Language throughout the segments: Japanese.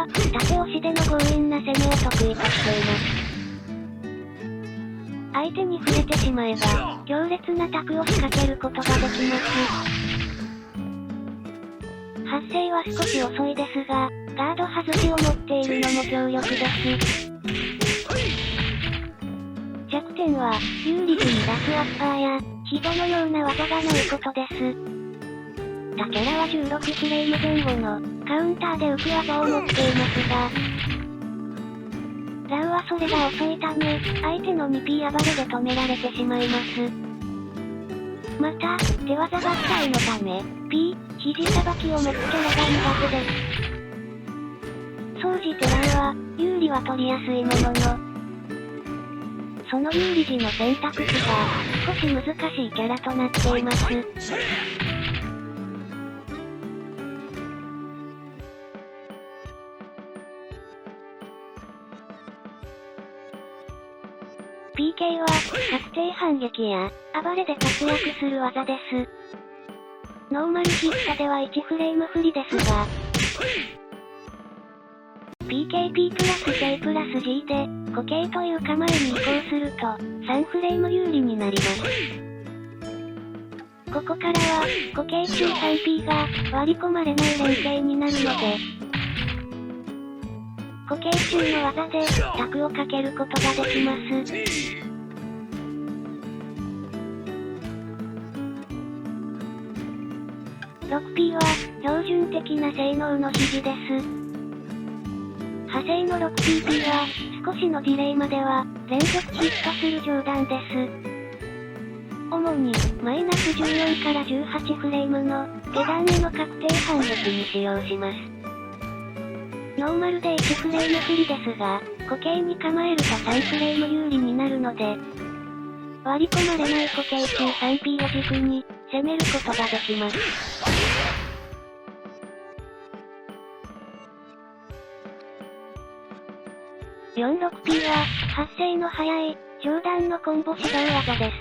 は、縦押しでの強引な攻めを得意としています。相手に触れてしまえば、強烈なタクを仕掛けることができます。発生は少し遅いですが、ガード外しを持っているのも強力です。弱点は、有利時に出すアッパーや、ヒドのような技がないことです。他キャラは16フレーム前後の、カウンターで浮く技を持っていますが、ラウはそれが遅いため、相手の 2P 暴れで止められてしまいます。また、手技合体のため、P、肘さばきを持つキャラが苦手です。総じてラウは、有利は取りやすいものの、その有利時の選択肢が、少し難しいキャラとなっています。PK は、確定反撃や、暴れで活躍する技です。ノーマルヒットでは1フレーム不利ですが、PKP プラス K プラス G で、固形という構えに移行すると、3フレーム有利になります。ここからは、固形中 3P が、割り込まれない連携になるので、固形中の技で、タクをかけることができます。6P は、標準的な性能の指示です。派生の 6PP は、少しのディレイまでは、連続ヒットする上段です。主に、マイナス14から18フレームの、下段への確定反撃に使用します。ノーマルで1フレーム不利ですが、固形に構えると3フレーム有利になるので、割り込まれない固形中 3P を軸に、攻めることができます。46P は、発生の速い、上段のコンボ指導技です。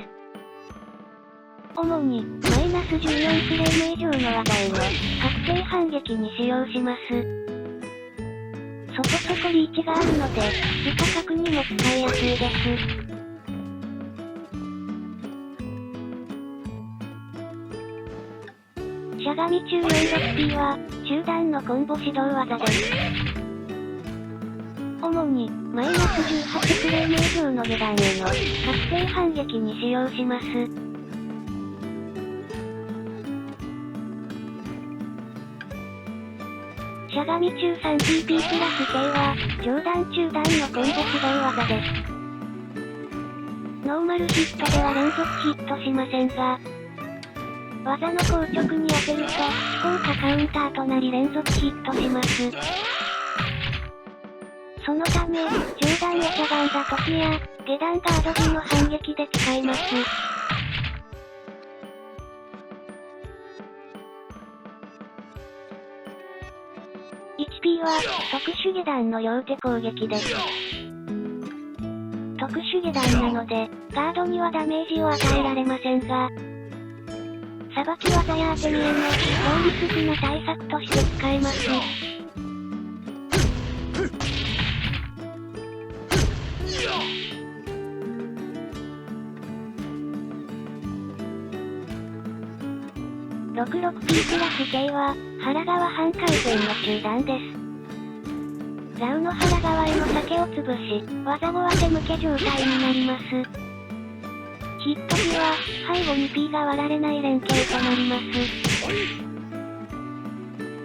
主に、マイナス14フレーム以上の技への、確定反撃に使用します。そこそこリーチがあるので、不価格にも使いやすいです。しゃがみ中 46P は、中段のコンボ指導技です。主に、マイナス18フレーム以上の下段への、確定反撃に使用します。しゃがみ中 3PP プラス K は、上段中段のコンボ指導技です。ノーマルヒットでは連続ヒットしませんが、技の硬直に当てると、効果カウンターとなり連続ヒットします。そのため、上段をしゃがんだ時や、下段ガード時の反撃で使います。1P は、特殊下段の両手攻撃です。特殊下段なので、ガードにはダメージを与えられませんが、さばき技や当て身への、効率的な対策として使えます。66P プラス K は、腹側半回転の中段です。ラウの腹側への酒を潰し、技後は手向け状態になります。ヒット時は、背後に P が割られない連携となります。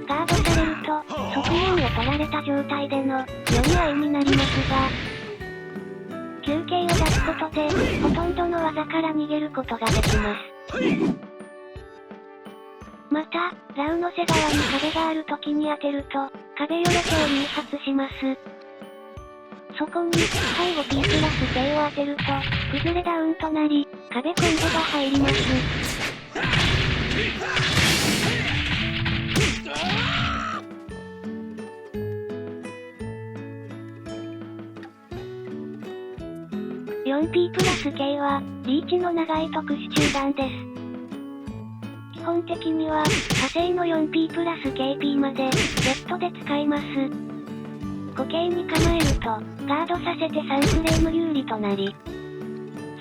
ガードされると、側面を取られた状態での、読み合いになりますが、休憩を出すことで、ほとんどの技から逃げることができます。また、ラウの背側に壁がある時に当てると、壁よろけを誘発します。そこに、背後 P プラス K を当てると、崩れダウンとなり、壁コンボが入ります。4P プラス K は、リーチの長い特殊中段です。基本的には、派生の 4P プラス KP まで、セットで使います。固形に構えると、ガードさせて3フレーム有利となり、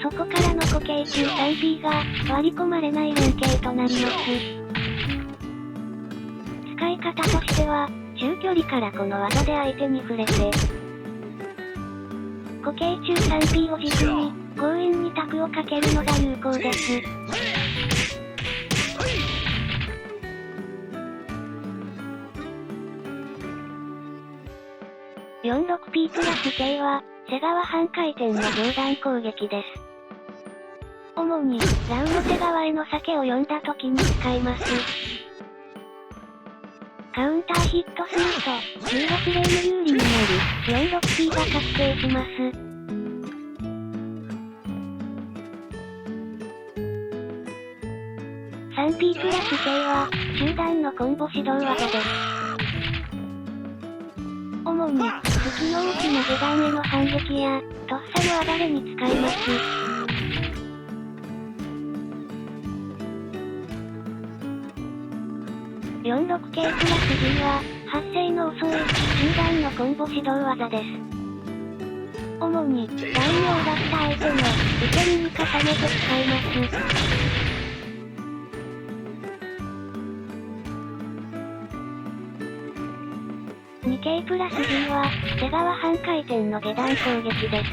そこからの固形中 3P が割り込まれない連携となります。使い方としては、中距離からこの技で相手に触れて、固形中 3P を軸に、強引にタクをかけるのが有効です。46P プラス K は、背側半回転の上段攻撃です。主に、ラウの背側への避けを読んだ時に使います。カウンターヒットすると、15フレーム有利になり、46P が確定します。3P プラス K は、中段のコンボ指導技です。主に、隙の大きな下段への反撃や、とっさの暴れに使います。46K プラス G は、発生の遅い、中段のコンボ指導技です。主に、ダウンを奪った相手の、受け身に重ねて使います。2K プラス G は、背側半回転の下段攻撃です。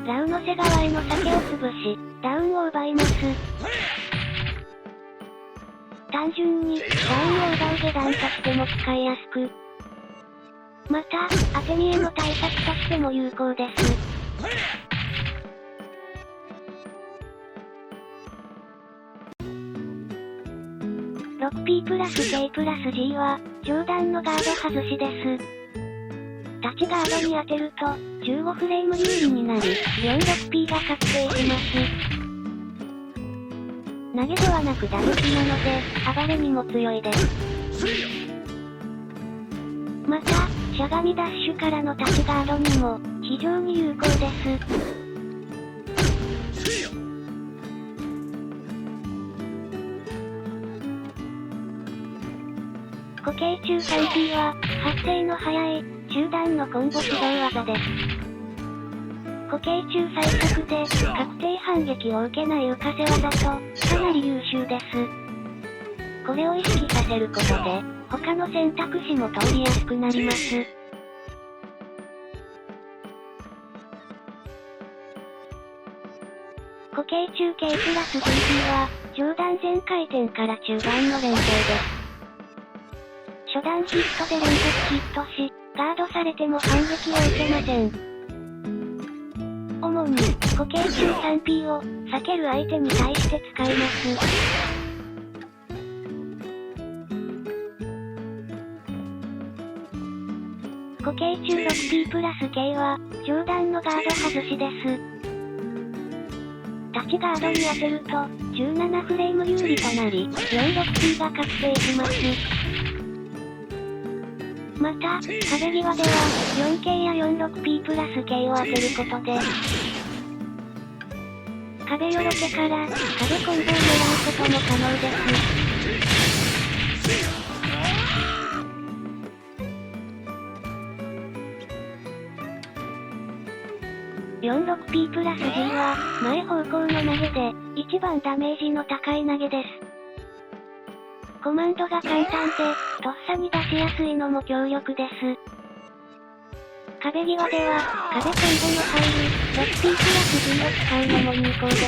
ラウの背側への避けを潰し、ダウンを奪います。単純に、ダウンを奪う下段としても使いやすく、また、当て身への対策としても有効です。6P プラス K プラス G は、上段のガード外しです。立ちガードに当てると、15フレーム有利になり、46P が確定します。投げではなく打撃なので、暴れにも強いです。また、しゃがみダッシュからの立ちガードにも、非常に有効です。固形中 3P は、発生の早い、中段のコンボ指導技です。固形中最速で、確定反撃を受けない浮かせ技と、かなり優秀です。これを意識させることで、他の選択肢も通りやすくなります。固形中 K プラス GP は、上段全回転から中段の連携です。初段ヒットで連続ヒットし、ガードされても反撃を受けません。主に、固形中 3P を避ける相手に対して使います。固形中 6P プラス K は、上段のガード外しです。立ちガードに当てると、17フレーム有利となり、46P が確定します。また、壁際では、4K や 46P プラス K を当てることで、壁よろけから、壁コンボを狙うことも可能です。46P プラス G は、前方向の投げで、一番ダメージの高い投げです。コマンドが簡単で、とっさに出しやすいのも強力です。壁際では、壁コンボの入る、6P プラス G を使うのも有効です。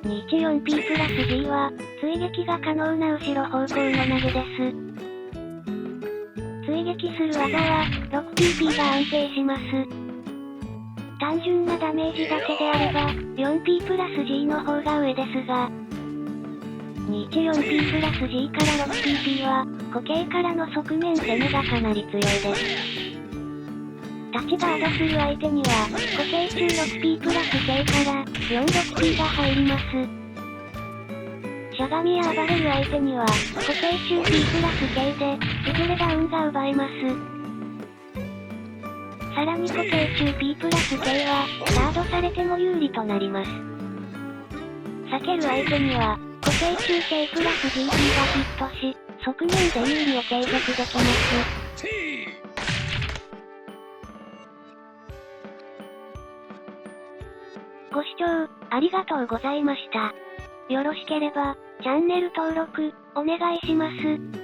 24P プラス G は、追撃が可能な後ろ方向の投げです。追撃する技は、6PP が安定します。単純なダメージだけであれば、4P プラス G の方が上ですが、24P プラス G から 6PP は、固形からの側面攻めがかなり強いです。立ちガードする相手には、固形中 6P プラス K から 46P が入ります。しゃがみや暴れる相手には、固形中 P プラス K で、優れダウンが奪えます。さらに固形中 P プラス K は、ガードされても有利となります。避ける相手には、固定中継プラス GP がヒットし、側面で有利を継続できます。ご視聴、ありがとうございました。よろしければ、チャンネル登録、お願いします。